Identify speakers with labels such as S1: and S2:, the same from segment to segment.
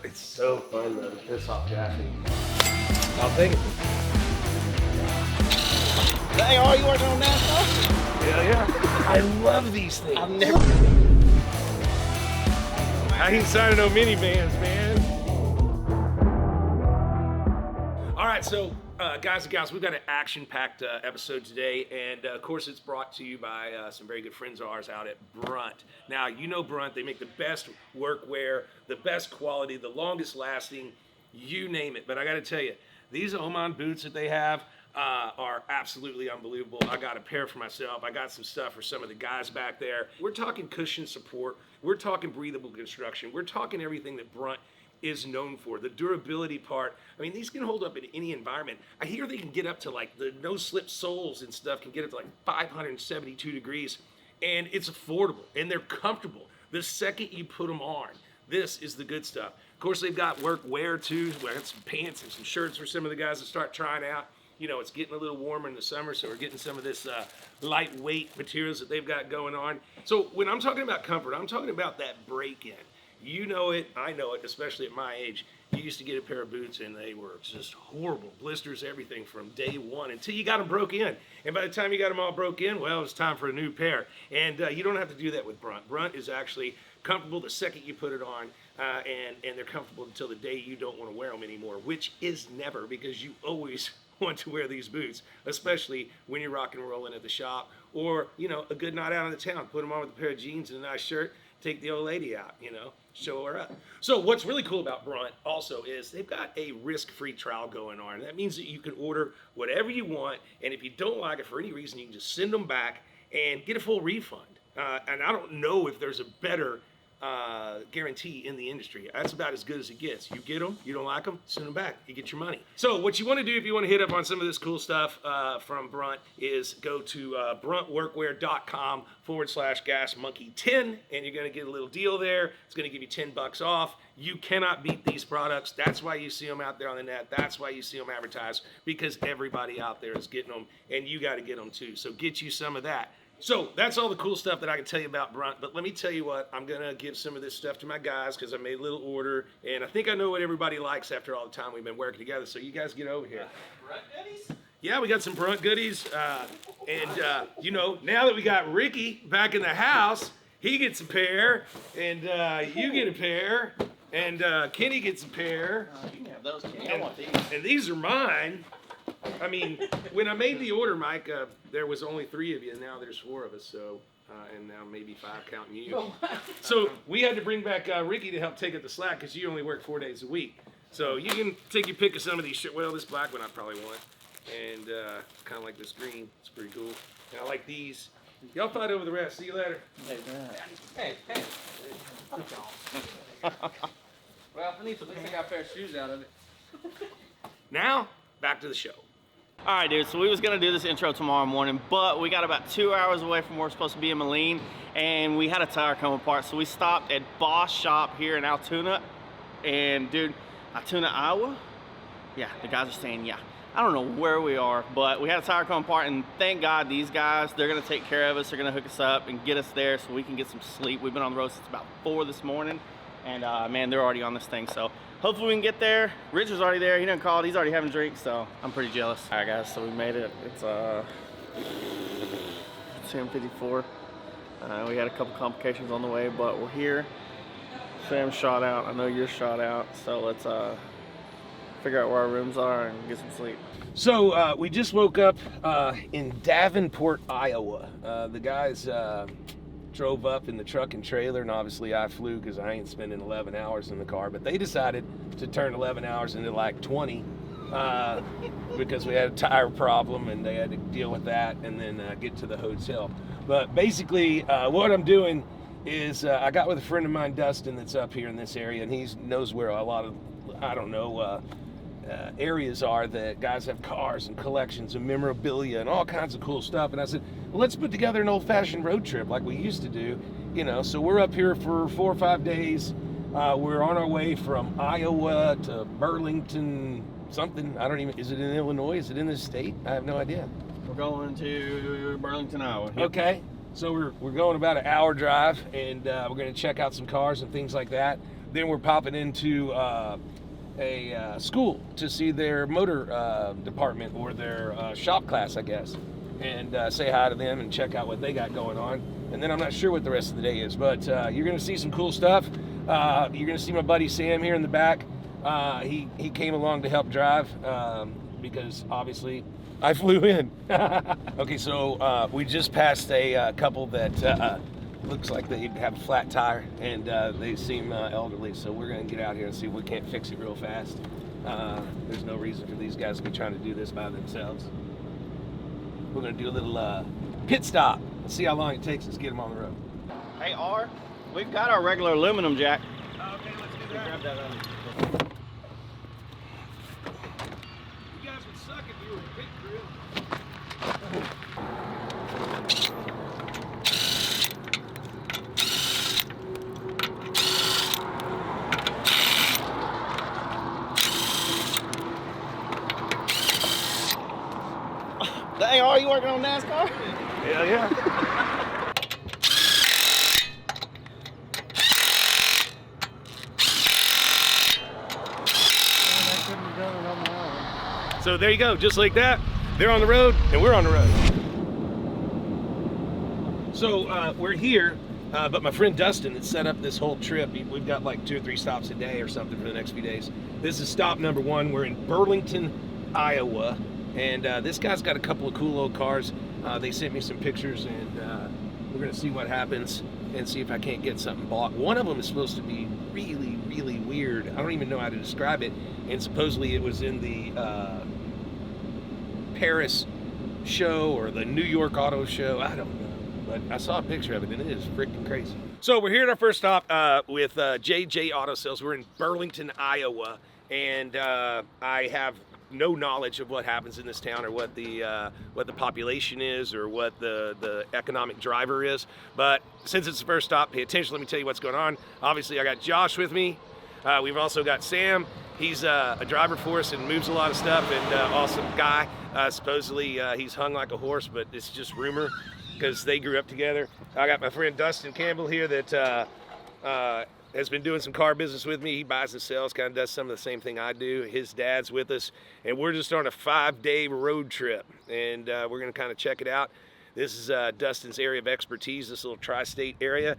S1: It's so fun though to piss off Jackie. I'll take it.
S2: Hey, are you working on that stuff?
S1: Yeah. I love these things.
S2: I've never.
S1: I ain't signing no minivans, man. All right, so guys and gals, we've got an action-packed episode today, and of course it's brought to you by some very good friends of ours out at Brunt. Now, you know Brunt, they make the best workwear, the best quality, the longest lasting, you name it. But I gotta tell you, these Oman boots that they have are absolutely unbelievable. I got a pair for myself. I got some stuff for some of the guys back there. We're talking cushion support. We're talking breathable construction. We're talking everything that Brunt is known for. The durability part. I mean, these can hold up in any environment. I hear they can get up to like the no-slip soles and stuff can get up to like 572 degrees, and it's affordable and they're comfortable. The second you put them on, this is the good stuff. Of course, they've got work wear too. We got some pants and some shirts for some of the guys to start trying out. You know, it's getting a little warmer in the summer, so we're getting some of this lightweight materials that they've got going on. So when I'm talking about comfort, I'm talking about that break-in. You know it, I know it, especially at my age. You used to get a pair of boots and they were just horrible. Blisters, everything from day one until you got them broke in. And by the time you got them all broke in, well, it's time for a new pair. And you don't have to do that with Brunt. Brunt is actually comfortable the second you put it on, and they're comfortable until the day you don't want to wear them anymore, which is never, because you always want to wear these boots, especially when you're rock and rolling at the shop or, you know, a good night out in the town. Put them on with a pair of jeans and a nice shirt, take the old lady out, you know, show her up. So what's really cool about Brunt also is they've got a risk-free trial going on. That means that you can order whatever you want, and if you don't like it for any reason, you can just send them back and get a full refund. And I don't know if there's a better guarantee in the industry. That's about as good as it gets. You get them, you don't like them, send them back, you get your money. So what you want to do if you want to hit up on some of this cool stuff from Brunt is go to bruntworkwear.com/gasmonkey10, and you're going to get a little deal there. It's going to give you $10 off. You cannot beat these products. That's why you see them out there on the net. That's why you see them advertised, because everybody out there is getting them, and you got to get them too. So get you some of that. So that's all the cool stuff that I can tell you about Brunt, but let me tell you what, I'm gonna give some of this stuff to my guys because I made a little order, and I think I know what everybody likes after all the time we've been working together, so you guys get over here.
S2: Brunt goodies?
S1: Yeah, we got some Brunt goodies, you know, now that we got Ricky back in the house, he gets a pair, and you get a pair, and Kenny gets a pair.
S2: You can have those, Kenny. I want these.
S1: And these are mine. I mean, when I made the order, Mike, there was only 3 of you, and now there's 4 of us, so, and now maybe 5 counting you. So we had to bring back Ricky to help take up the slack, because you only work 4 days a week. So you can take your pick of some of these shit. Well, this black one I probably want, and kind of like this green. It's pretty cool. And I like these. Y'all fight over the rest. See you later.
S2: Hey. Well, I need to at least I got a pair of shoes out of it.
S1: Now, back to the show.
S3: All right, dude, so we was gonna do this intro tomorrow morning, but we got about 2 hours away from where we're supposed to be in Moline, and we had a tire come apart, so we stopped at Boss Shop here in Altoona, and dude, Altoona, Iowa? Yeah, the guys are saying, yeah. I don't know where we are, but we had a tire come apart, and thank God these guys, they're gonna take care of us, they're gonna hook us up and get us there so we can get some sleep. We've been on the road since about 4 this morning, and man, they're already on this thing, so hopefully we can get there. Richard's already there. He didn't call it. He's already having drinks, so I'm pretty jealous. All right, guys, so we made it. It's 10:54. We had a couple complications on the way, but we're here. Sam's shot out. I know you're shot out, so let's figure out where our rooms are and get some sleep.
S1: So we just woke up in Davenport, Iowa. The guys drove up in the truck and trailer, and obviously I flew because I ain't spending 11 hours in the car, but they decided to turn 11 hours into like 20 because we had a tire problem and they had to deal with that and then get to the hotel. But basically what I'm doing is I got with a friend of mine, Dustin, that's up here in this area, and he knows where a lot of, I don't know, areas are that guys have cars and collections and memorabilia and all kinds of cool stuff. And I said, well, let's put together an old-fashioned road trip like we used to do, you know. So we're up here for 4 or 5 days. We're on our way from Iowa to Burlington something. I don't even, is it in Illinois? Is it in this state? I have no idea.
S3: We're going to Burlington, Iowa.
S1: Okay. So we're going about an hour drive, and we're going to check out some cars and things like that. Then we're popping into a school to see their motor department or their shop class, I guess, and say hi to them and check out what they got going on. And then I'm not sure what the rest of the day is, but you're going to see some cool stuff. You're going to see my buddy Sam here in the back. He came along to help drive because obviously I flew in. Okay, so we just passed a couple that looks like they have a flat tire, and they seem elderly, so we're going to get out here and see if we can't fix it real fast. There's no reason for these guys to be trying to do this by themselves. We're going to do a little pit stop. Let's see how long it takes us to get them on the road.
S3: Hey, R, we've got our regular aluminum jack.
S1: Okay, let's do that.
S3: Grab that on.
S1: You guys would suck if you were a pit crew.
S3: Dang, R, you working on NASCAR?
S1: Hell yeah. So there you go, just like that. They're on the road and we're on the road. So we're here, but my friend Dustin has set up this whole trip. We've got like 2 or 3 stops a day or something for the next few days. This is stop number 1. We're in Burlington, Iowa. And this guy's got a couple of cool old cars. They sent me some pictures, and we're gonna see what happens and see if I can't get something bought. One of them is supposed to be really, really weird. I don't even know how to describe it. And supposedly it was in the Paris show or the New York Auto Show. I don't know, but I saw a picture of it, and it is freaking crazy. So we're here at our first stop with JJ Auto Sales. We're in Burlington, Iowa, and I have no knowledge of what happens in this town or what the population is or what the economic driver is. But since it's the first stop, pay attention. Let me tell you what's going on. Obviously, I got Josh with me. We've also got Sam. He's a driver for us and moves a lot of stuff, and awesome guy. Supposedly he's hung like a horse, but it's just rumor because they grew up together. I got my friend Dustin Campbell here that has been doing some car business with me. He buys and sells, kind of does some of the same thing I do. His dad's with us, and we're just on a 5-day road trip, and we're going to kind of check it out. This is Dustin's area of expertise, this little tri-state area,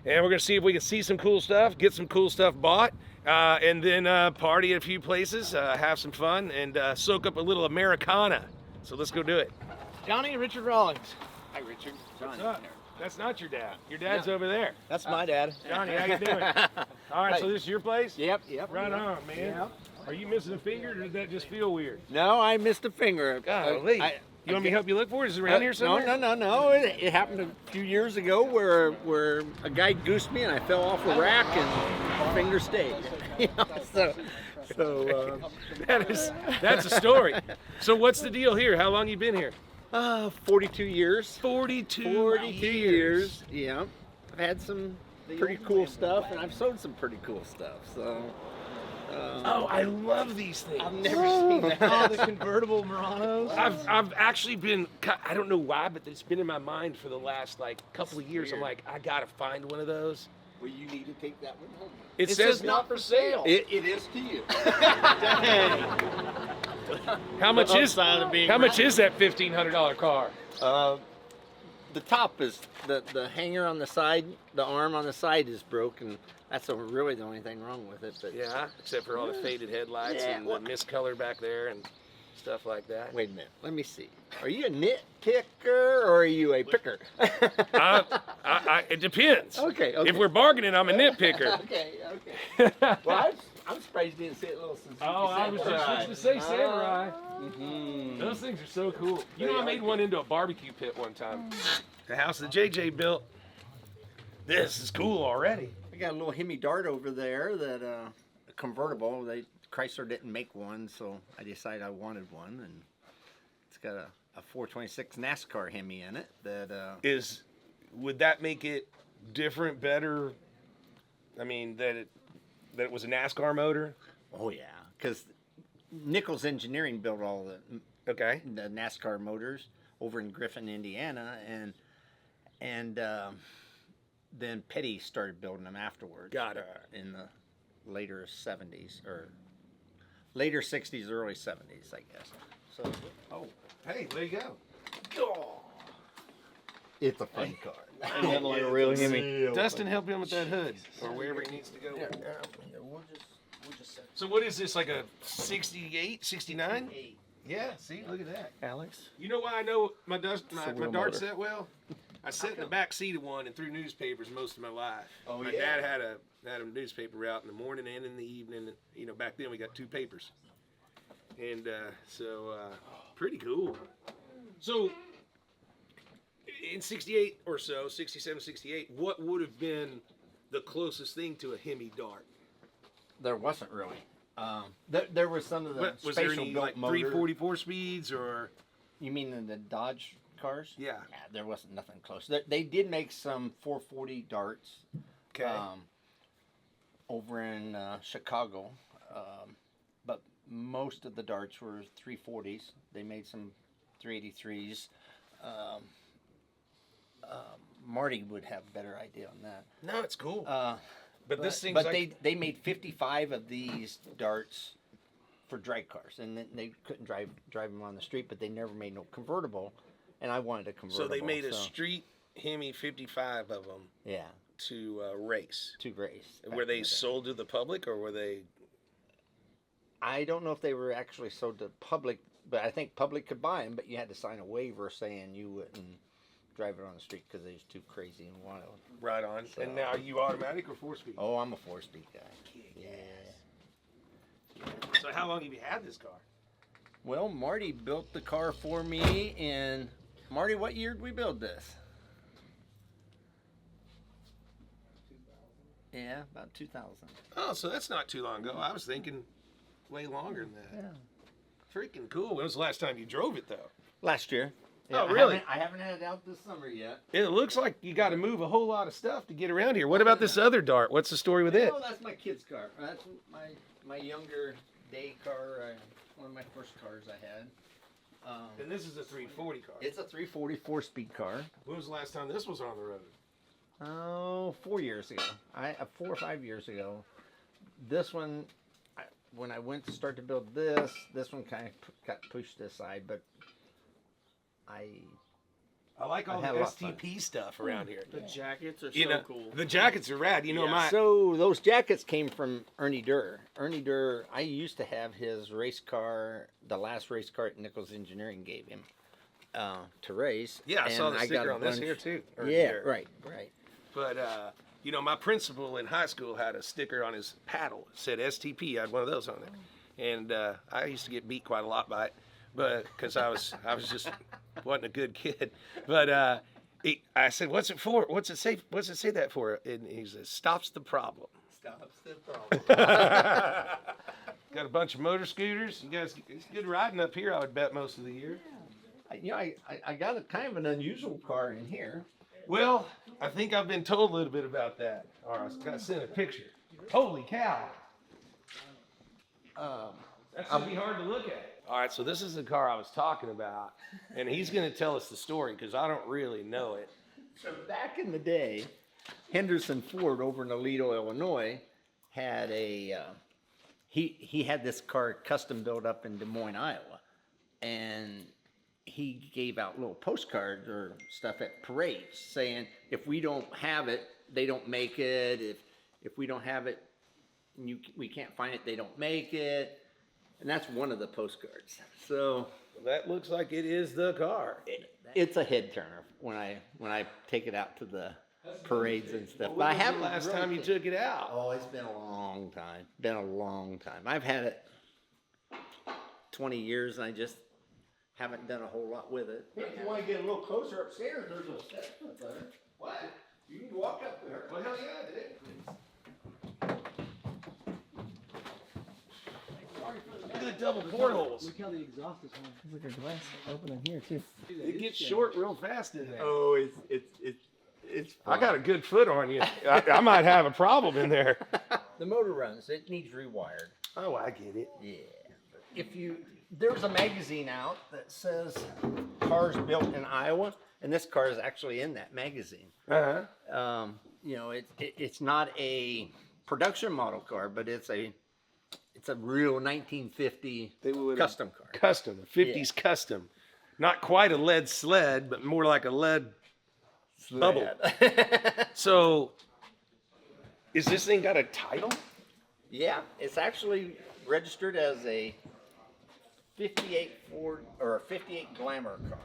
S1: and we're going to see if we can see some cool stuff, get some cool stuff bought, and then party at a few places, have some fun, and soak up a little Americana. So let's go do it.
S3: Johnny and Richard Rawlings.
S2: Hi, Richard.
S1: What's up? That's not your dad. Your dad's over there.
S3: That's my dad.
S1: Johnny, how you doing? All right, so this is your place?
S2: Yep.
S1: Right on, man.
S2: Yep.
S1: Are you missing a finger, or does that just feel weird?
S2: No, I missed a finger.
S1: Golly. You want me to help you look for it? Is it around here somewhere?
S2: No. It happened a few years ago where a guy goosed me and I fell off a rack and finger stayed.
S1: That's a story. So what's the deal here? How long you been here?
S2: 42 years.
S1: 42
S2: years. Yeah. I've had some pretty cool stuff, and I've sold some pretty cool stuff. So.
S1: Oh, I love these things.
S2: I've never seen that.
S3: Oh, the convertible Muranos.
S1: I've actually been, I don't know why, but it's been in my mind for the last couple of years. I'm like, I gotta find one of those.
S2: Well, you need to take that one home.
S1: It says not for sale.
S2: It is to you.
S1: How much is that $1,500 car?
S2: The top is the hanger on the side, the arm on the side is broken. That's really the only thing wrong with it. But
S1: yeah, except for all the faded headlights and the miscolor back there and stuff like that.
S2: Wait a minute, let me see. Are you a nitpicker or are you a picker?
S1: It depends.
S2: Okay.
S1: If we're bargaining, I'm a nitpicker.
S2: Okay. Well, I'm surprised you didn't say it, little Suzuki.
S1: Oh, I was just supposed to say Samurai.
S2: Mm-hmm.
S1: Those things are so cool. You know, I made one into a barbecue pit one time. The house that JJ built. This is cool already.
S2: I got a little Hemi Dart over there that a convertible. Chrysler didn't make one, so I decided I wanted one, and it's got a 426 NASCAR Hemi in it.
S1: Would that make it different, better? I mean, that it was a NASCAR motor?
S2: Oh yeah, because Nichols Engineering built all the NASCAR motors over in Griffin, Indiana, and And then Petty started building them afterwards.
S1: Got it.
S2: In the later 70s or later 60s, early 70s, I guess. So,
S1: Oh, hey, there you go.
S2: it's a fun car.
S3: Ain't nothing like a real Hemi.
S1: Dustin, help him with that hood or wherever he needs to go.
S2: We'll just set
S1: So what is this, like a 68, 69? Yeah, see, look at that.
S3: Alex?
S1: You know why I know my darts
S3: wheel
S1: darts
S3: motor.
S1: that well? I sat in the back seat of one and threw newspapers most of my life.
S2: Oh,
S1: my
S2: yeah?
S1: dad had a newspaper route in the morning and in the evening. You know, back then we got 2 papers. And pretty cool. So in 68 or so, 67, 68, what would have been the closest thing to a Hemi Dart?
S2: There wasn't really. There were some of the
S1: Was there
S2: spatial
S1: any
S2: built
S1: like
S2: motor.
S1: 344 speeds or?
S2: You mean in the Dodge cars?
S1: Yeah.
S2: There wasn't nothing close. They did make some 440 darts.
S1: Okay.
S2: Over in Chicago, but most of the darts were 340s. They made some 383s. Marty would have a better idea on that.
S1: No, it's cool.
S2: But
S1: this seems
S2: but
S1: like
S2: they made 55 of these darts for drag cars, and then they couldn't drive them on the street. But they never made no convertible, and I wanted a convertible.
S1: so they made a street Hemi 55 of them
S2: yeah
S1: to race.
S2: to race.
S1: Were they sold to the public or were they?
S2: I don't know if they were actually sold to public, but I think public could buy them. But you had to sign a waiver saying you wouldn't drive it on the street because they was too crazy and wild.
S1: Right on.
S2: So-
S1: And now are you automatic or 4-speed?
S2: Oh, I'm a 4-speed guy. Yeah.
S1: So how long have you had this car?
S2: Well, Marty built the car for me, and Marty, what year did we build this? Yeah, about 2000.
S1: Oh, so that's not too long ago. I was thinking way longer than that.
S2: Yeah.
S1: Freaking cool. When was the last time you drove it though?
S2: Last year.
S1: Oh, really?
S2: I haven't had it out this summer yet.
S1: It looks like you got to move a whole lot of stuff to get around here. What about this other Dart? What's the story with it?
S2: Oh, that's my kid's car. That's my younger day car. One of my first cars I had.
S1: And this is a 340 car.
S2: It's a 340 4-speed car.
S1: When was the last time this was on the road?
S2: Oh, 4 years ago. 4 or 5 years ago. This one, when I went to start to build this one kind of got pushed aside, but
S1: I like all the
S2: had a lot of fun.
S1: STP stuff around here.
S3: The jackets are
S1: You
S3: so
S1: know,
S3: cool.
S1: the jackets are rad. You know, my
S2: So those jackets came from Ernie Durr. Ernie Durr, I used to have his race car, the last race car at Nichols Engineering gave him to race.
S1: I saw the
S2: and
S1: sticker
S2: got a
S1: on this
S2: bunch-
S1: here too.
S2: Yeah,
S1: Here.
S2: right.
S1: But you know, my principal in high school had a sticker on his paddle. It said STP. I had one of those on it, and I used to get beat quite a lot by it, but because I was just wasn't a good kid. But I said, "What's it for? What's it say? What's it say that for?" And he says, "Stops the problem."
S2: Stops the problem.
S1: Got a bunch of motor scooters. You guys, it's good riding up here. I would bet most of the year.
S2: I got a kind of an unusual car in here.
S1: Well, I think I've been told a little bit about that. Or I got sent a picture. Holy cow! That should be hard to look at. All right, so this is the car I was talking about, and he's going to tell us the story because I don't really know it.
S2: So back in the day, Henderson Ford over in Aledo, Illinois, had he had this car custom built up in Des Moines, Iowa, and he gave out little postcards or stuff at parades saying, if we don't have it, they don't make it. If we don't have it, we can't find it, they don't make it. And that's one of the postcards. So
S1: That looks like it is the car.
S2: it's a head turner when I take it out to the parades and stuff.
S1: When
S2: But I
S1: was the
S2: haven't
S1: last
S2: really
S1: time you took it out?
S2: Oh, it's been a long time. Been a long time. I've had it 20 years, and I just haven't done a whole lot with it. If you want to get a little closer upstairs, there's a steps up there.
S1: What?
S2: You can walk up there.
S1: Well, hell yeah, I did. Look at the double portholes.
S4: Look how the exhaust is hung. There's like a glass opening here too.
S1: It gets short real fast in there.
S2: Oh, it's.
S1: I got a good foot on you. I might have a problem in there.
S2: The motor runs. It needs rewired.
S1: Oh, I get it.
S2: Yeah. There's a magazine out that says cars built in Iowa, and this car is actually in that magazine.
S1: Uh-huh.
S2: You know, it's not a production model car, but it's a real 1950 custom car.
S1: Custom, a 50s custom. Not quite a lead sled, but more like a lead bubble. So, is this thing got a title?
S2: Yeah, it's actually registered as a 58 Ford or a 58 Glamour car.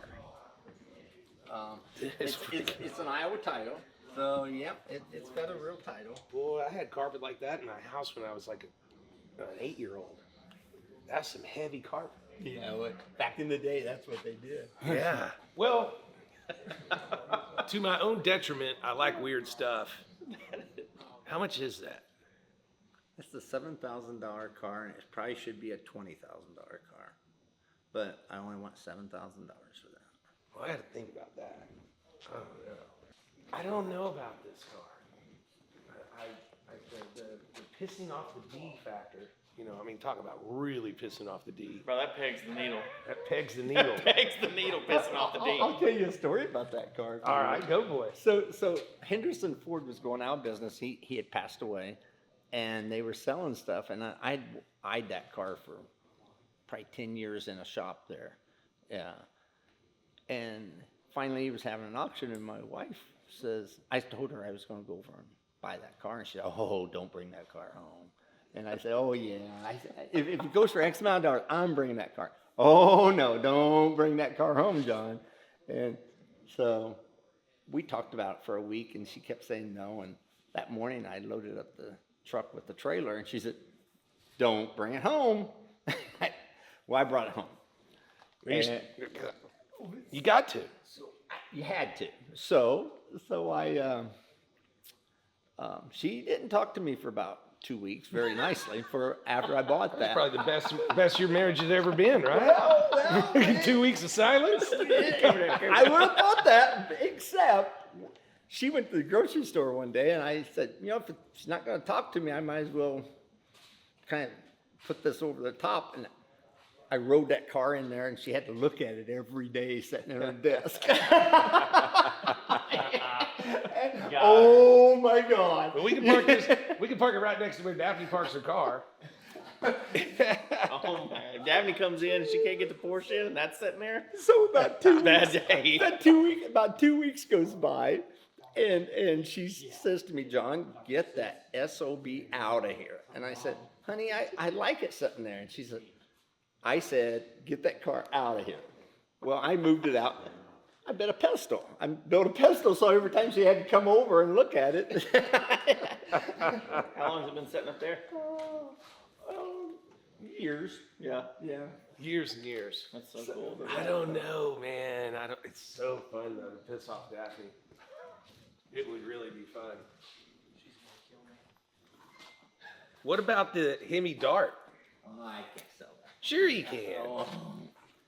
S2: It's an Iowa title, so yeah, it's got a real title.
S1: Boy, I had carpet like that in my house when I was like an 8-year-old. That's some heavy carpet.
S2: Yeah, well, back in the day, that's what they did.
S1: Yeah. Well, to my own detriment, I like weird stuff. How much is that?
S2: It's a $7,000 car, and it probably should be a $20,000 car, but I only want $7,000 for that.
S1: Well, I got to think about that. I don't know. I don't know about this car. The pissing off the D factor. You know, I mean, talk about really pissing off the D.
S3: Bro, that pegs the needle.
S1: That pegs the needle.
S3: Pegs the needle pissing off the D.
S2: I'll tell you a story about that car.
S1: All right, go boy.
S2: So Henderson Ford was going out of business. He had passed away, and they were selling stuff, and I'd eyed that car for probably 10 years in a shop there. Yeah. And finally he was having an auction, and my wife says, I told her I was going to go over and buy that car, and she said, oh, don't bring that car home. And I said, oh, yeah. I said, if it goes for X amount of dollars, I'm bringing that car. Oh, no, don't bring that car home, John. And so we talked about it for a week, and she kept saying no. And that morning I loaded up the truck with the trailer, and she said, don't bring it home. Well, I brought it home.
S1: You got to.
S2: You had to. So I, she didn't talk to me for about 2 weeks very nicely for after I bought that.
S1: Probably the best your marriage has ever been, right?
S2: Well,
S1: 2 weeks of silence?
S2: I would have thought that, except she went to the grocery store one day, and I said, you know, if she's not going to talk to me, I might as well kind of put this over the top. And I rode that car in there, and she had to look at it every day sitting at her desk. Oh my God!
S1: Well, we can park this. We can park it right next to where Daphne parks her car.
S3: Oh man! Daphne comes in, she can't get the Porsche in, and that's sitting there.
S2: So about 2
S3: Bad
S2: weeks,
S3: day.
S2: about 2 weeks goes by, and she says to me, John, get that SOB out of here. And I said, honey, I like it sitting there. And she said, I said, get that car out of here. Well, I moved it out. I built a pedestal. So every time she had to come over and look at it.
S3: How long has it been sitting up there?
S2: Years. Yeah.
S1: Years and years.
S3: That's so cool.
S1: I don't know, man. It's so fun though to piss off Daphne. It would really be fun. What about the Hemi Dart?
S2: Oh, I can't sell that.
S1: Sure you can.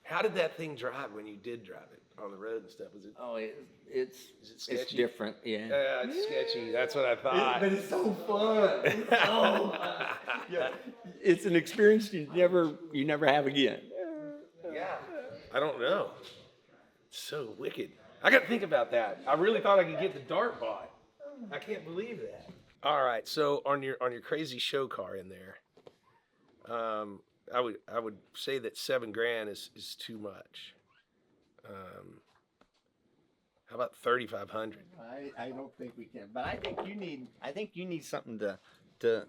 S1: How did that thing drive when you did drive it on the road and stuff? Was it?
S2: Oh,
S1: Is it sketchy?
S2: it's different. Yeah.
S1: Yeah, it's sketchy. That's what I thought.
S2: But it's so fun. It's so fun. Yeah. It's an experience you never have again.
S1: Yeah. I don't know. It's so wicked. I got to think about that. I really thought I could get the Dart bought. I can't believe that. All right. So on your crazy show car in there, I would say that $7,000 is too much. How about 3,500?
S2: I don't think we can, but I think you need something to.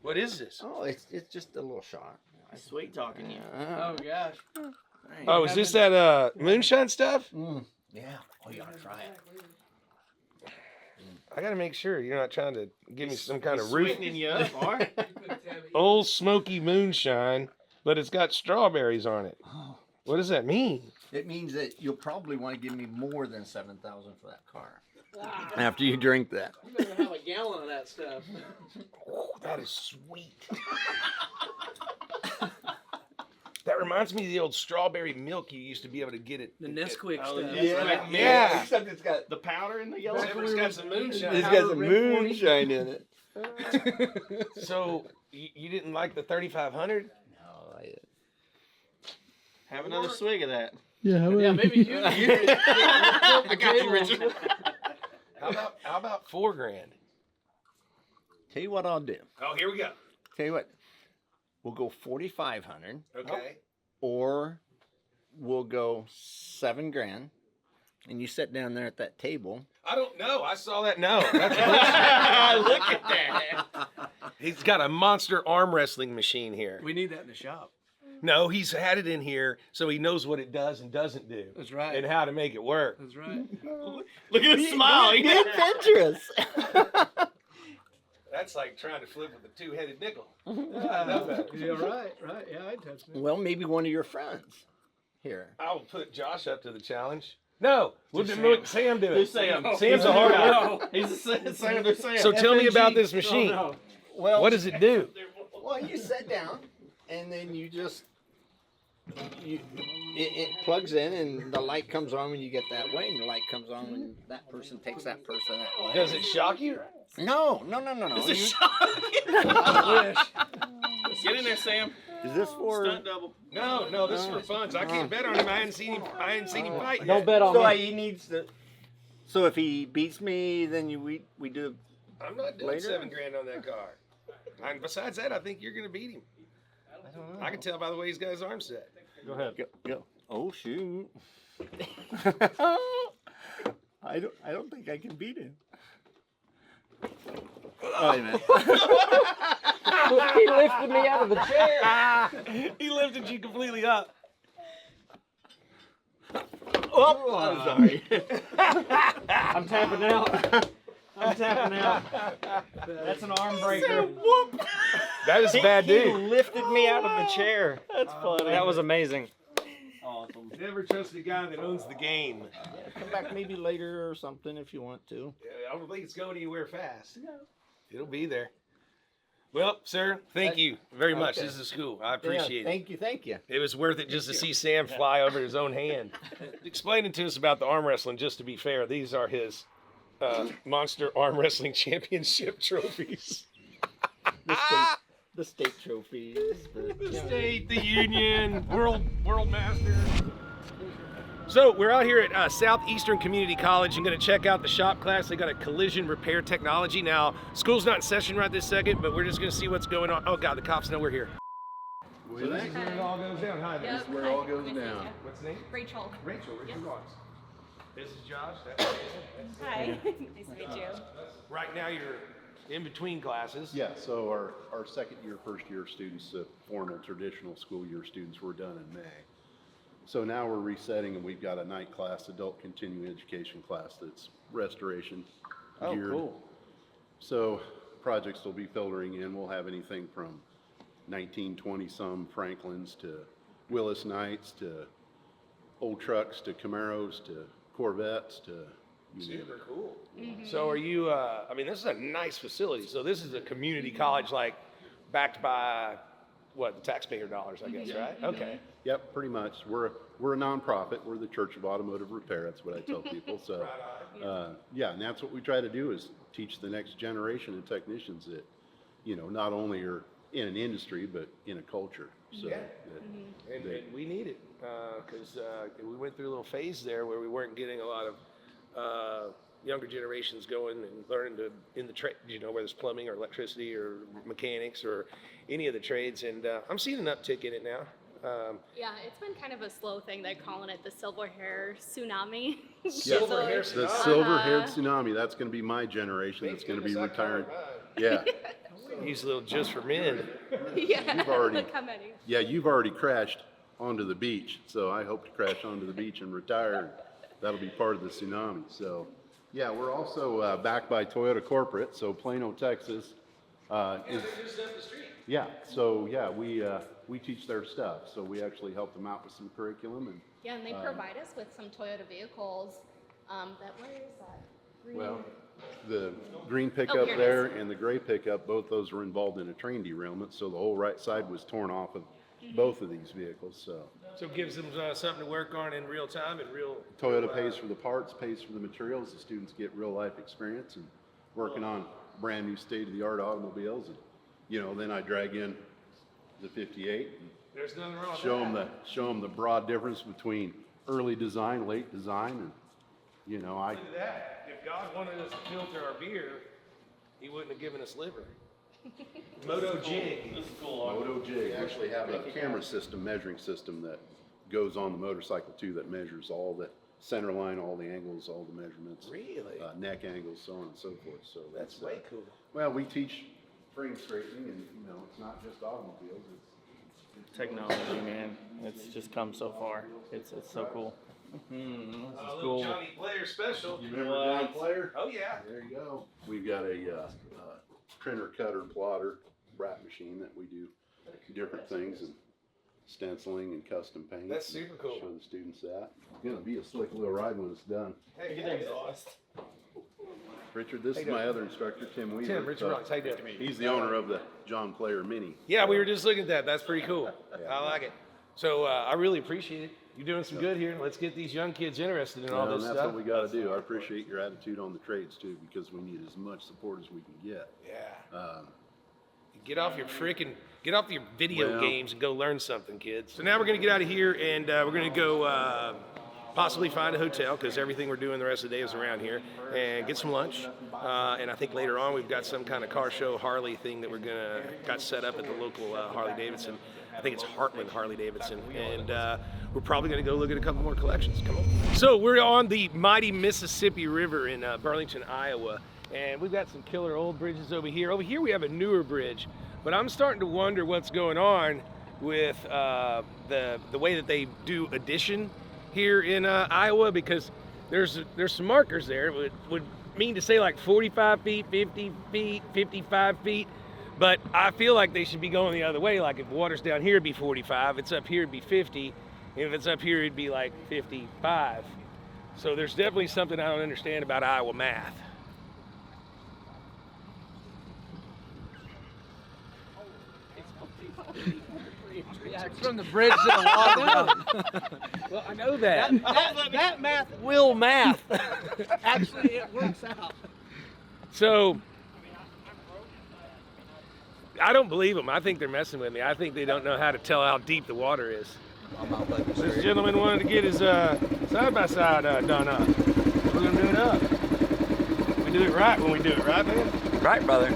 S1: What is this?
S2: Oh, it's just a little shot.
S3: Sweet talking you.
S4: Oh gosh.
S1: Oh, is this that moonshine stuff?
S2: Yeah. Oh, you ought to try it.
S1: I got to make sure you're not trying to give me some kind of roof.
S3: Sweetening you up, all right?
S1: Old smoky moonshine, but it's got strawberries on it. What does that mean?
S2: It means that you'll probably want to give me more than $7,000 for that car after you drink that.
S4: You better have a gallon of that stuff.
S1: Oh, that is sweet. That reminds me of the old strawberry milk you used to be able to get it.
S4: The Nesquik
S3: Oh,
S4: stuff.
S3: yeah.
S1: Yeah.
S2: Except it's got
S3: The powder in the yellow.
S1: It's got some moonshine.
S2: it's got some moonshine in it.
S1: So you didn't like the 3,500?
S2: No,
S3: Have another swig of that.
S5: Yeah,
S4: Yeah, maybe you.
S1: I got you, Richard. How about $4,000?
S2: Tell you what I'll do.
S1: Oh, here we go.
S2: Tell you what. We'll go 4,500,
S1: Okay.
S2: or we'll go $7,000, and you sit down there at that table.
S1: I don't know. I saw that. No. That's
S3: Look at that.
S1: He's got a monster arm wrestling machine here.
S4: We need that in the shop.
S1: No, he's had it in here so he knows what it does and doesn't do.
S4: That's right.
S1: And how to make it work.
S4: That's right.
S3: Look at his smile.
S2: Be adventurous.
S1: That's like trying to flip with a two-headed nickel. I know that.
S4: Yeah, right. Yeah, I'd touch that.
S2: Well, maybe one of your friends here.
S1: I'll put Josh up to the challenge. No, we'll make Sam do it.
S3: Do Sam.
S1: Sam's a hard worker.
S3: He's the Sam. They're Sam.
S1: So tell me about this machine.
S4: Oh,
S2: Well,
S1: What does it do?
S2: Well, you sit down, and then you just it plugs in, and the light comes on when you get that way, and the light comes on when that person takes that person that way.
S1: Does it shock you?
S2: No.
S3: It's a
S2: You-
S3: shot.
S4: I wish.
S3: Get in there, Sam.
S2: Is this for?
S3: Stunt double.
S1: No, this is for fun. I can't bet on him. I hadn't seen him fight yet.
S4: Don't bet on
S2: So
S4: me.
S2: he needs to. So if he beats me, then we do.
S1: I'm not doing
S2: Later?
S1: $7,000 on that car. And besides that, I think you're going to beat him. I can tell by the way he's got his arm set.
S3: Go ahead.
S2: Go. Oh shoot! I don't think I can beat him. Oh, wait a minute.
S4: He lifted me out of the chair.
S1: He lifted you completely up.
S2: Oh, I'm sorry.
S4: I'm tapping out. I'm tapping out. That's an arm breaker.
S1: That is a bad
S6: He
S1: dude.
S6: lifted me out of the chair.
S3: That's funny.
S6: That was amazing.
S3: awesome.
S1: Never trust a guy that owns the game.
S2: Come back maybe later or something if you want to.
S1: I don't think it's going anywhere fast. No. It'll be there. Well, sir, thank you very much.
S2: Okay.
S1: This is cool. I appreciate it.
S2: Thank you.
S1: It was worth it just to see Sam fly over his own hand. Explaining to us about the arm wrestling, just to be fair, these are his Monster Arm Wrestling Championship trophies.
S2: The state trophies.
S1: The state, the union, world master. So we're out here at Southeastern Community College and going to check out the shop class. They got a collision repair technology. Now, school's not in session right this second, but we're just going to see what's going on. Oh God, the cops know we're here. So this is where it all goes down. Hi, this is where it all goes down. What's the name?
S7: Rachel.
S1: Rachel, where's your boss? This is Josh.
S7: Hi. Nice to meet you.
S1: Right now you're in between classes.
S5: Yeah, so our second year, first year students, formal traditional school year students were done in May. So now we're resetting and we've got a night class, adult continuing education class that's restoration geared.
S2: Cool.
S5: So projects will be filtering in. We'll have anything from 1920 some Franklins to Willis Knights to old trucks to Camaros to Corvettes to you name it.
S1: Super cool. So are you, I mean, this is a nice facility. So this is a community college, like backed by what, the taxpayer dollars, I guess, right? Okay.
S5: Yep, pretty much. We're a nonprofit. We're the Church of Automotive Repair. That's what I tell people. So, yeah, and that's what we try to do is teach the next generation of technicians that, you know, not only are in an industry but in a culture. So,
S1: Yeah.
S5: that-
S1: And we need it because we went through a little phase there where we weren't getting a lot of younger generations going and learning in the trade, you know, whether it's plumbing or electricity or mechanics or any of the trades. And I'm seeing an uptick in it now.
S7: Yeah, it's been kind of a slow thing. They're calling it the silver hair tsunami.
S1: Silver hair
S5: the
S1: tsunami.
S5: silver-haired tsunami. That's going to be my generation. That's going to be retiring. Yeah,
S1: Use a little just for men.
S7: Yeah.
S5: You've already-
S7: Look how many.
S5: yeah. You've already crashed onto the beach, so I hope to crash onto the beach and retire. That'll be part of the tsunami. So, yeah, we're also backed by Toyota Corporate. So Plano, Texas, is yeah. So yeah, we teach their stuff. So we actually help them out with some curriculum and.
S7: Yeah, and they provide us with some Toyota vehicles. Where is that? Green.
S5: Well, the green pickup
S7: here it
S5: there and the gray pickup, both those were involved in a train derailment, so the whole right side was torn off of both of these vehicles, so.
S1: So it gives them something to work on in real time and real.
S5: Toyota pays for the parts, pays for the materials, the students get real life experience and working on brand new state-of-the-art automobiles, and, you know, then I drag in the 58 and
S1: There's nothing wrong with that.
S5: show them the broad difference between early design, late design, and you know,
S1: Look at that. If God wanted us to filter our beer, he wouldn't have given us liver. Moto Jig.
S3: This is cool.
S5: Moto Jig. We actually have a camera system, measuring system that goes on the motorcycle too, that measures all the center line, all the angles, all the measurements.
S1: Really?
S5: Neck angles, so on and so forth. So
S1: That's way cool.
S5: Well, we teach frame straightening, and you know, it's not just automobiles. It's
S3: Technology, man. It's just come so far. It's so cool. This is cool.
S1: Johnny Player special.
S5: You remember John Player?
S1: Oh yeah.
S5: There you go. We've got a printer, cutter, plotter, wrap machine that we do different things and stenciling and custom paint.
S1: That's super cool.
S5: Show the students that. It's gonna be a slick little ride when it's done.
S1: Hey, get exhaust.
S5: Richard, this is my other instructor, Tim Weaver.
S1: Tim, Richard Rawlings. How you doing?
S5: He's the owner of the John Player Mini.
S1: Yeah, we were just looking at that. That's pretty cool. I like it. So I really appreciate it. You're doing some good here. Let's get these young kids interested in all
S5: And
S1: this
S5: that's
S1: stuff.
S5: what we got to do. I appreciate your attitude on the trades too, because we need as much support as we can get.
S1: Yeah. Get off your video
S5: Well-
S1: games and go learn something, kids. So now we're going to get out of here and we're going to go possibly find a hotel because everything we're doing the rest of the day is around here and get some lunch. And I think later on we've got some kind of car show Harley thing that got set up at the local Harley Davidson. I think it's Heartland Harley Davidson. And we're probably going to go look at a couple more collections. Come on. So we're on the mighty Mississippi River in Burlington, Iowa. And we've got some killer old bridges over here. Over here we have a newer bridge. But I'm starting to wonder what's going on with the way that they do addition here in Iowa, because there's some markers there. It would mean to say like 45 feet, 50 feet, 55 feet. But I feel like they should be going the other way. Like if water's down here, it'd be 45. If it's up here, it'd be 50. And if it's up here, it'd be like 55. So there's definitely something I don't understand about Iowa math.
S8: From the bridge to the water.
S1: Well, I know that.
S8: That math will math. Actually, it works out.
S1: So I don't believe them. I think they're messing with me. I think they don't know how to tell how deep the water is. This gentleman wanted to get his side-by-side done up. We're going to do it up. We do it right when we do it, right, man?
S8: Right, brother.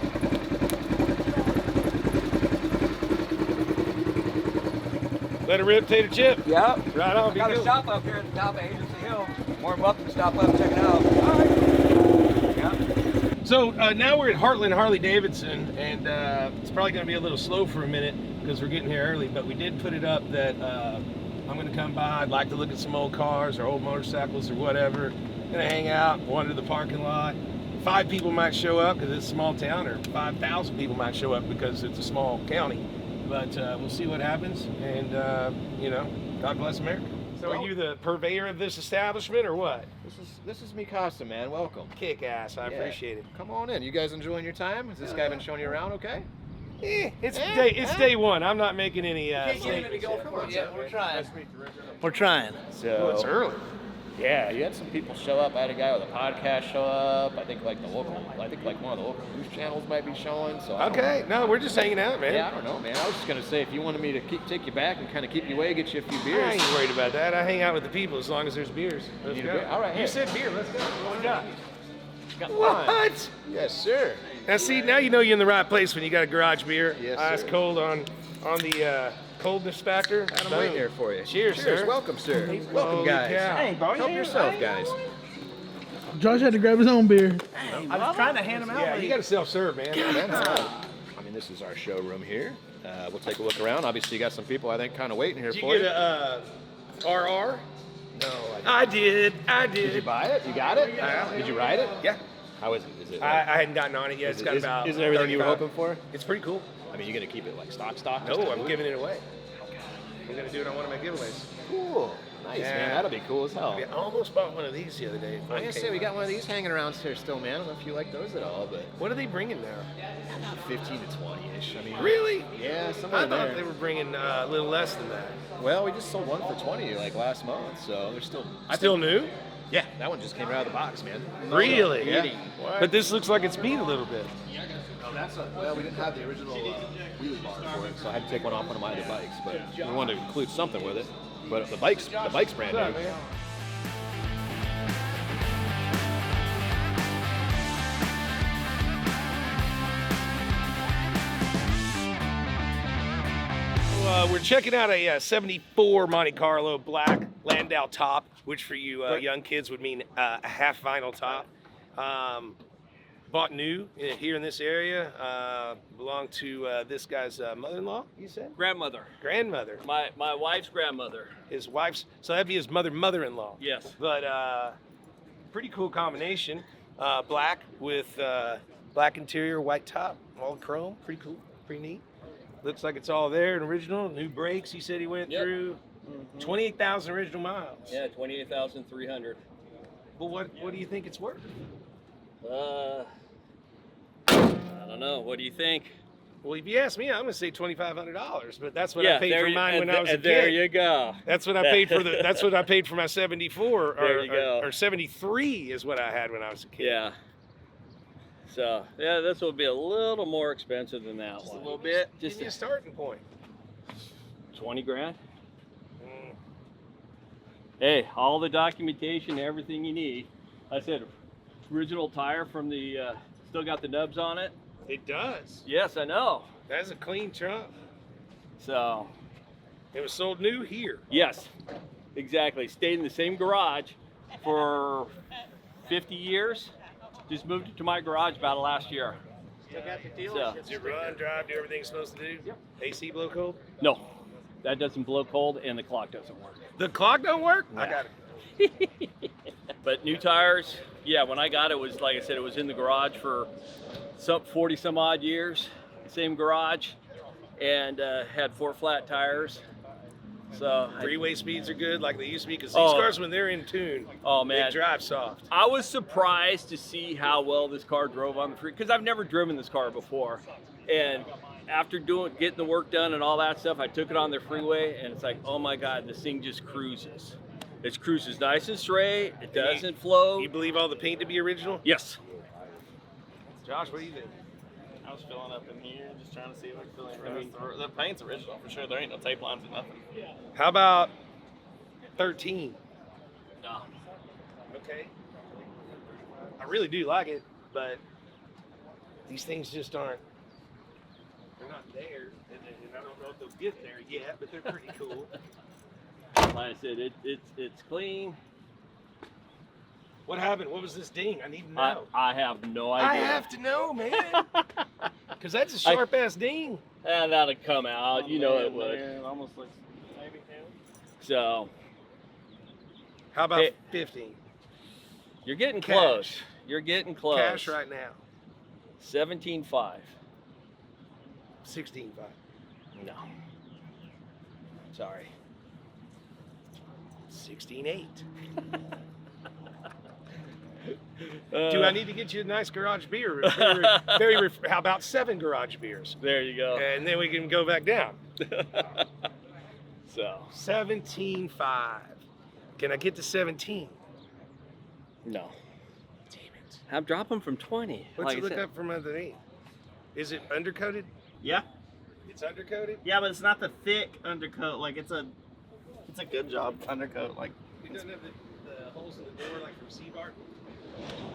S1: Let it rip, tater chip.
S8: Yep.
S1: Right on.
S8: I got a
S1: good.
S8: shop up here at the top of Agency Hill. More than welcome to stop up and check it out. Yep.
S1: So now we're at Heartland Harley Davidson, and it's probably going to be a little slow for a minute because we're getting here early, but we did put it up that I'm going to come by. I'd like to look at some old cars or old motorcycles or whatever. Going to hang out, wander the parking lot. 5 people might show up because it's a small town, or 5,000 people might show up because it's a small county. But we'll see what happens, and you know, God bless America. So are you the purveyor of this establishment or what?
S9: This is Mikasa, man. Welcome.
S1: Kick ass, I appreciate it.
S9: Come on in. You guys enjoying your time? Has this guy been showing you around okay?
S1: It's day one. I'm not making any statements.
S8: Yeah, we're trying.
S9: So
S1: It's early.
S9: yeah, you had some people show up. I had a guy with a podcast show up. I think like one of the local news channels might be showing. So I don't
S1: Okay, no, we're just hanging out, man.
S9: Yeah, I don't know, man. I was just gonna say if you wanted me to take you back and kind of keep you away, get you a few
S1: I
S9: beers.
S1: ain't worried about that. I hang out with the people as long as there's beers. Let's
S9: Need a
S1: go.
S9: beer? All right,
S1: You
S9: hey.
S1: said beer. Let's go. What we got?
S9: Got wine.
S1: What?
S9: Yes, sir.
S1: Now see, now you know you're in the right place when you got a garage beer.
S9: Yes,
S1: Ice
S9: sir.
S1: cold on the coldness factor.
S9: I'm
S1: Boom.
S9: waiting here for you.
S1: Cheers, sir.
S9: Welcome, sir. Welcome,
S1: Holy
S9: guys.
S1: cow.
S9: Help yourself, guys.
S10: Josh had to grab his own beer.
S8: I was trying to hand them out.
S1: Yeah, you got to self-serve, man.
S9: I mean, this is our showroom here. We'll take a look around. Obviously, you got some people I think kind of waiting here
S1: Did
S9: for
S1: you
S9: you.
S1: get a RR?
S9: No,
S1: I did.
S9: Did you buy it? You got it? Did you ride it?
S1: Yeah.
S9: How is it? Is it?
S1: I hadn't gotten on it yet. It's got about.
S9: Is it everything you were
S1: 35.
S9: hoping for?
S1: It's pretty cool.
S9: I mean, you gonna keep it like stock?
S1: No, I'm giving it away. I'm gonna do it on one of my giveaways.
S9: Cool. Nice,
S1: Yeah.
S9: man. That'll be cool as hell.
S1: I almost bought one of these the other day.
S9: I gotta say, we got one of these hanging around here still, man. I don't know if you like those at all, but
S1: What are they bringing now?
S9: about 15 to 20-ish. I mean,
S1: Really?
S9: yeah,
S1: I
S9: somewhere
S1: thought
S9: there.
S1: they were bringing a little less than that.
S9: Well, we just sold one for 20 like last month, so they're still.
S1: Still new?
S9: Yeah, that one just came out of the box, man.
S1: Really?
S9: Yeah.
S1: But this looks like it's beat a little bit.
S9: Well, we didn't have the original wheelie bar for it, so I had to take one off one of my other bikes, but we wanted to include something with it. But the bike's brand
S1: What's
S9: new.
S1: up, man? We're checking out a 74 Monte Carlo black Landau top, which for you young kids would mean a half vinyl top. Bought new here in this area. Belonged to this guy's mother-in-law, you said?
S11: Grandmother.
S1: Grandmother.
S11: My wife's grandmother.
S1: His wife's, so that'd be his mother-in-law.
S11: Yes.
S1: But pretty cool combination. Black with black interior, white top, all chrome. Pretty cool, pretty neat. Looks like it's all there and original. New brakes, he said he went through. 28,000 original miles.
S11: Yeah, 28,300.
S1: Well, what do you think it's worth?
S11: I don't know. What do you think?
S1: Well, if you ask me, I'm gonna say $2,500, but that's what
S11: Yeah,
S1: I paid for mine when I was a kid.
S11: There you go.
S1: That's what I paid for the. That's what I paid for my 74
S11: There you go.
S1: or 73 is what I had when I was a kid.
S11: Yeah. So yeah, this will be a little more expensive than that
S1: Just
S11: one.
S1: a little bit.
S11: Just
S1: Give me a starting point.
S11: 20 grand. Hey, all the documentation, everything you need. I said, original tire from the. Still got the nubs on it.
S1: It does.
S11: Yes, I know.
S1: That's a clean trunk.
S11: So.
S1: It was sold new here.
S11: Yes, exactly. Stayed in the same garage for 50 years. Just moved it to my garage about last year. So,
S1: Does it run, drive, do everything it's supposed to do? Yep. AC blow cold?
S11: no, that doesn't blow cold, and the clock doesn't work.
S1: The clock don't work? I got it.
S11: But new tires, yeah, when I got it was, like I said, it was in the garage for some 40 some odd years, same garage, and had 4 flat tires. So
S1: Freeway speeds are good like they used to be, because these
S11: Oh.
S1: cars, when they're in tune,
S11: Oh man,
S1: they drive soft.
S11: I was surprised to see how well this car drove on the freeway, because I've never driven this car before. And after getting the work done and all that stuff, I took it on the freeway, and it's like, oh my God, this thing just cruises. It cruises nice and straight. It doesn't flow.
S1: You believe all the paint to be original?
S11: Yes.
S1: Josh, what do you think?
S3: I was filling up in here, just trying to see if I could fill in. The paint's original for sure. There ain't no tape lines or nothing.
S1: How about 13?
S11: No.
S1: Okay. I really do like it, but these things just aren't. They're not there, and I don't know if they'll get there yet, but they're pretty cool.
S11: Like I said, it's clean.
S1: What happened? What was this ding? I need to know.
S11: I have no
S1: I
S11: idea.
S1: have to know, man. Because that's a sharp ass ding.
S11: And that'll come out. You know it would.
S3: It almost looks maybe.
S11: So.
S1: How about
S11: Hey,
S1: 15?
S11: You're getting
S1: Cash.
S11: close. You're getting close.
S1: Cash right now.
S11: 17.5.
S1: 16.5.
S11: No. Sorry.
S1: 16.8. Do I need to get you a nice garage beer? How about 7 garage beers?
S11: There you go.
S1: And then we can go back down.
S11: So.
S1: 17.5. Can I get to 17?
S11: No.
S1: Damn it.
S11: I'm dropping from 20.
S1: Let's
S11: like I
S1: look
S11: said.
S1: up from underneath. Is it undercoated?
S3: Yeah.
S1: It's undercoated?
S3: Yeah, but it's not the thick undercoat. Like it's a good job undercoat. Like
S1: It doesn't have the holes in the door like from Seabart?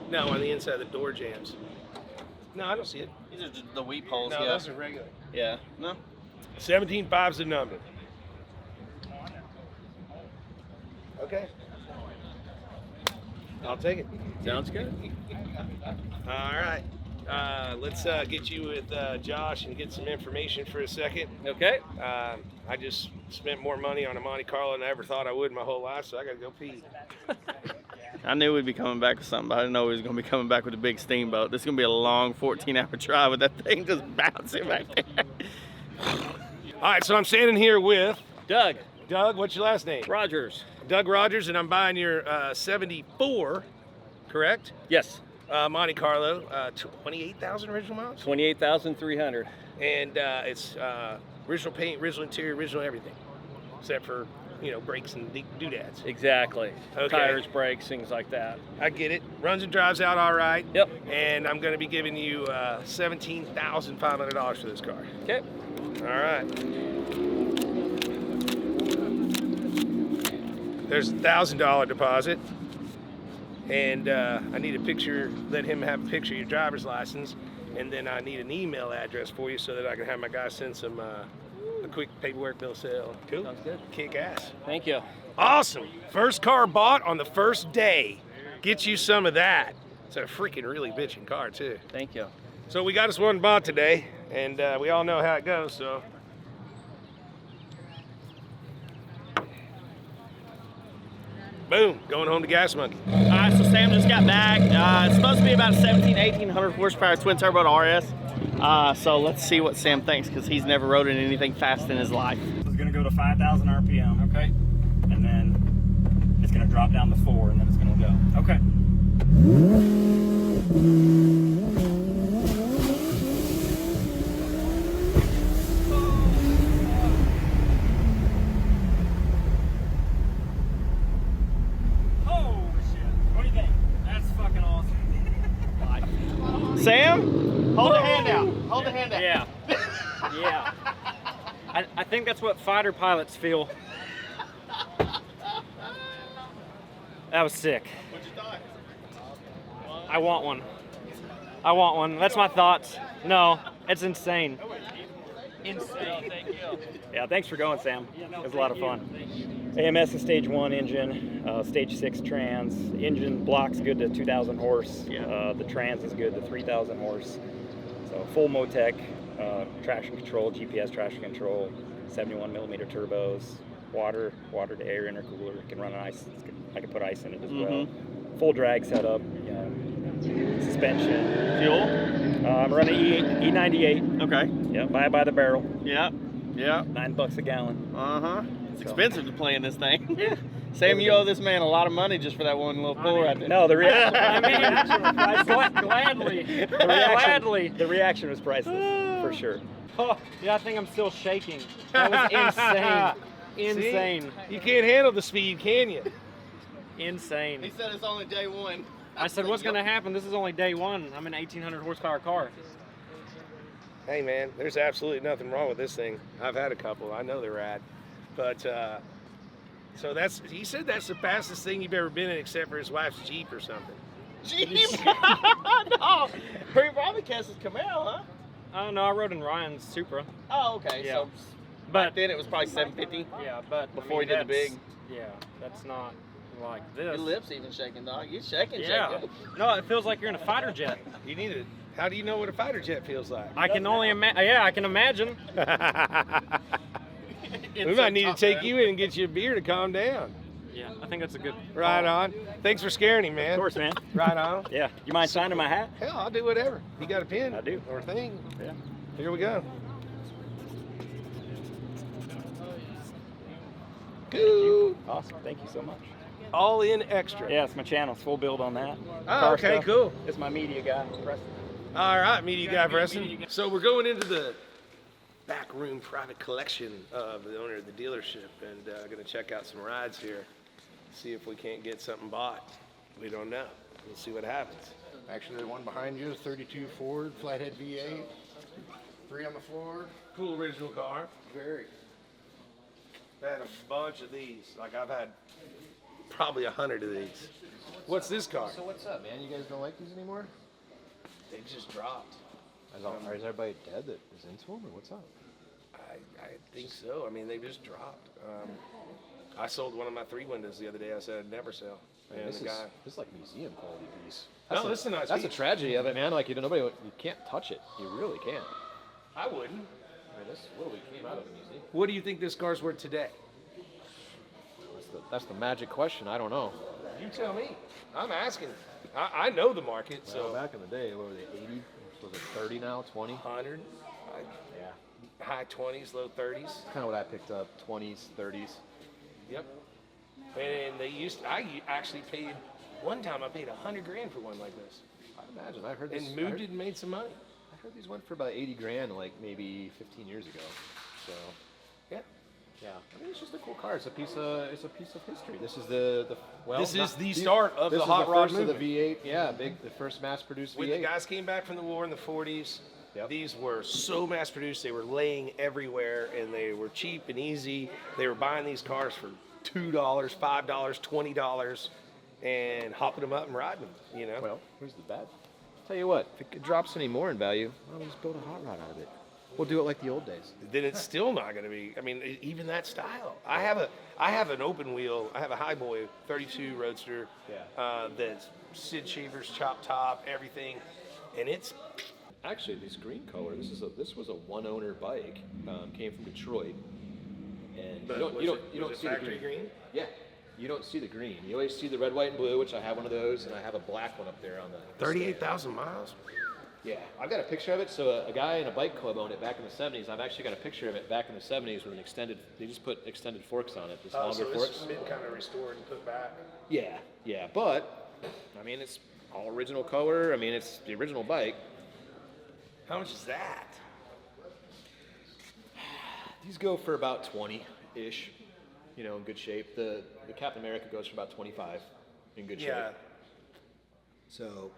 S1: No, on the inside the door jams. No, I don't see it.
S3: these are just the weep holes.
S1: No,
S3: yeah.
S1: those are regular.
S3: Yeah. No.
S1: 17.5's the number. Okay. I'll take it.
S11: Sounds good.
S1: All right. Let's get you with Josh and get some information for a second.
S11: Okay.
S1: I just spent more money on a Monte Carlo than I ever thought I would in my whole life, so I got to go pee.
S3: I knew we'd be coming back with something, but I didn't know we was gonna be coming back with a big steamboat. This is gonna be a long 14-hour drive with that thing just bouncing back there.
S1: All right, so I'm standing here with
S11: Doug.
S1: Doug. What's your last name?
S11: Rogers.
S1: Doug Rogers, and I'm buying your 74, correct?
S11: Yes.
S1: Monte Carlo, 28,000 original miles,
S11: 28,300.
S1: and it's original paint, original interior, original everything, except for brakes and doodads.
S11: Exactly.
S1: Okay.
S11: Tires, brakes, things like that.
S1: I get it. Runs and drives out all right.
S11: Yep.
S1: And I'm going to be giving you $17,500 for this car.
S11: Okay.
S1: All right. There's a $1,000 deposit. And I need a picture, let him have a picture of your driver's license. And then I need an email address for you so that I can have my guy send some a quick paperwork bill of sale. Cool.
S11: Sounds good.
S1: Kick ass.
S11: Thank you.
S1: Awesome. First car bought on the first day. Get you some of that. It's a freaking really bitchin' car too.
S11: Thank you.
S1: So we got us one bought today, and we all know how it goes, so. Boom, going home to Gas Monkey.
S3: All right, so Sam just got back. It's supposed to be about 1,800 horsepower twin turbo RS. So let's see what Sam thinks, because he's never rode in anything fast in his life.
S4: It's gonna go to 5,000 RPM. Okay. And then it's gonna drop down to 4, and then it's gonna go. Okay.
S3: Sam, hold the hand out. Hold the hand out.
S4: Yeah. Yeah. I think that's what fighter pilots feel. That was sick.
S3: What'd you thought?
S4: I want one. I want one. That's my thoughts. No, it's insane. Insane.
S3: Thank you.
S4: Yeah, thanks for going, Sam. It was a lot of fun. AMS is stage 1 engine, stage 6 trans. Engine block's good to 2,000 horse.
S3: Yeah.
S4: The trans is good to 3,000 horse. So full Motec, traction control, GPS traction control, 71 millimeter turbos, water to air intercooler. Can run ice. I can put ice in it as well. Full drag setup. Suspension.
S3: Fuel?
S4: I'm running E98.
S3: Okay.
S4: Yeah, buy it by the barrel.
S3: Yeah. Yeah.
S4: $9 a gallon.
S3: Uh-huh. It's expensive to play in this thing. Yeah. Sam, you owe this man a lot of money just for that one little pull right there.
S4: No, the reaction. Gladly. The reaction was priceless, for sure. Oh, yeah, I think I'm still shaking. That was insane. Insane.
S1: See? You can't handle the speed, can you?
S4: Insane.
S3: He said it's only day 1.
S4: I said, what's going to happen? This is only day 1. I'm in an 1,800 horsepower car.
S1: Hey man, there's absolutely nothing wrong with this thing. I've had a couple. I know they're rad. But so he said that's the fastest thing you've ever been in, except for his wife's Jeep or something.
S3: Jeep? No. He probably cast his Camaro, huh?
S4: Oh no, I rode in Ryan's Supra.
S3: Oh, okay.
S4: Yeah.
S3: So back then it was probably 750.
S4: Yeah, but
S3: before he did the big.
S4: Yeah, that's not like this.
S3: Your lips even shaking, dog. You shaking,
S4: yeah.
S3: shaking.
S4: No, it feels like you're in a fighter jet.
S1: You need it. How do you know what a fighter jet feels like?
S4: I can only imagine. Yeah, I can imagine.
S1: We might need to take you in and get you a beer to calm down.
S4: Yeah, I think that's a good.
S1: Right on. Thanks for scaring him, man.
S4: Of course, man.
S1: Right on.
S4: Yeah. You mind signing my hat?
S1: Hell, I'll do whatever. You got a pen?
S4: I do.
S1: Or a thing?
S4: Yeah.
S1: Here we go. Cool.
S4: Awesome. Thank you so much.
S1: All in extra.
S4: Yeah, it's my channel. It's full build on that.
S1: Oh,
S4: Car
S1: okay,
S4: stuff.
S1: cool.
S4: It's my media guy, Preston.
S1: All right, media guy Preston. So we're going into the back room private collection of the owner of the dealership, and going to check out some rides here, see if we can't get something bought. We don't know. We'll see what happens.
S12: Actually, the one behind you is 32 Ford, flathead V8, 3 on the floor.
S1: Cool original car.
S12: Very.
S1: I've had a bunch of these. Like I've had probably 100 of these. What's this car?
S12: So what's up, man? You guys don't like these anymore?
S1: They just dropped.
S12: Is everybody dead that is into them, or what's up?
S1: I think so. I mean, they just dropped. I sold one of my 3 windows the other day. I said I'd never sell.
S12: Man,
S1: And
S12: this
S1: the guy.
S12: is like museum quality piece.
S1: No, this is a nice
S12: That's
S1: piece.
S12: the tragedy of it, man. Like, you can't touch it. You really can't.
S1: I wouldn't.
S12: I mean, this literally came out of a museum.
S1: What do you think this car's worth today?
S12: That's the magic question. I don't know.
S1: You tell me. I'm asking. I know the market,
S12: Well,
S1: so.
S12: back in the day, what were they, 80? Was it 30 now, 20?
S1: 100.
S12: Yeah.
S1: High 20s, low 30s.
S12: Kind of what I picked up, 20s, 30s.
S1: Yep. And I actually paid, one time I paid $100 grand for one like this.
S12: I imagine. I heard this.
S1: And moved it and made some money.
S12: I heard these went for about 80 grand like maybe 15 years ago. So,
S1: yeah.
S12: Yeah. I mean, it's just a cool car. It's a piece of history. This is the
S1: start of the hot rod movement.
S12: This is the V8. Yeah, the first mass-produced V8.
S1: When the guys came back from the war in the 40s,
S12: Yep.
S1: these were so mass-produced. They were laying everywhere, and they were cheap and easy. They were buying these cars for $2, $5, $20, and hopping them up and riding them, you know?
S9: Well, here's the bad. Tell you what, if it drops any more in value, why don't we just build a hot rod out of it? We'll do it like the old days.
S1: Then it's still not going to be. I mean, even that style. I have an open wheel. I have a Highboy 32 Roadster. That's Sid Shaver's chop top, everything, and it's.
S9: Actually, this green color. This was a one-owner bike. Came from Detroit, and you don't see the green. Yeah. You don't see the green. You always see the red, white, and blue, which I have one of those, and I have a black one up there on the
S1: 38,000 miles.
S9: Yeah, I've got a picture of it. So a guy in a bike club owned it back in the 70s. I've actually got a picture of it back in the 70s with an extended. They just put extended forks on it, just longer forks.
S1: So it's been kind of restored and put back.
S9: Yeah, but I mean it's all original color. I mean it's the original bike.
S1: How much is that?
S9: These go for about 20-ish. You know, in good shape. The Captain America goes for about 25 in good shape. So,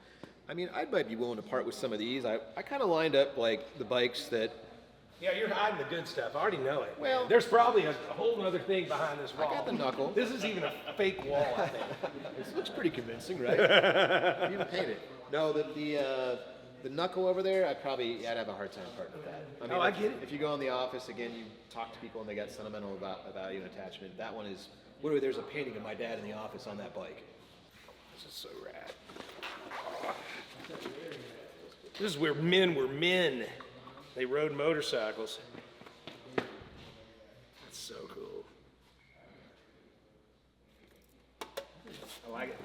S9: I mean, I might be willing to part with some of these. I kind of lined up like the bikes that.
S1: Yeah, you're hiding the good stuff. I already know it.
S9: Well,
S1: there's probably a whole other thing behind this wall.
S9: I got the knuckle.
S1: This is even a fake wall, I think.
S9: This looks pretty convincing, right? You even paint it. No, the knuckle over there, I'd have a hard time parting with that. I mean,
S1: I get it.
S9: If you go in the office, again, you talk to people and they got sentimental value and attachment. That one is, literally, there's a painting of my dad in the office on that bike.
S1: This is so rad. This is where men were men. They rode motorcycles. That's so cool. I like it.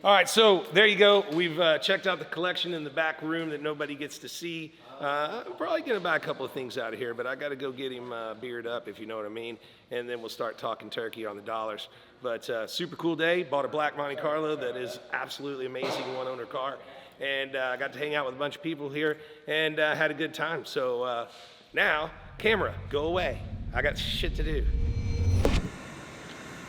S1: All right, so there you go. We've checked out the collection in the back room that nobody gets to see. I'm probably going to buy a couple of things out of here, but I got to go get him beard up, if you know what I mean, and then we'll start talking turkey on the dollars. But super cool day. Bought a black Monte Carlo that is absolutely amazing, one-owner car, and I got to hang out with a bunch of people here and had a good time. So now, camera, go away. I got shit to do.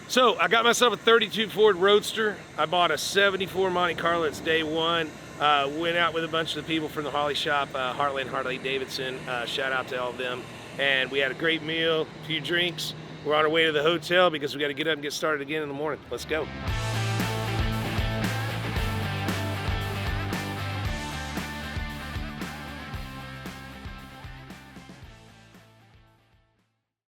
S1: So I got myself a 32 Ford Roadster. I bought a 74 Monte Carlo. It's day one. Went out with a bunch of the people from the Harley shop, Harley and Harley Davidson. Shout out to all of them. And we had a great meal, a few drinks. We're on our way to the hotel because we got to get up and get started again in the morning. Let's go.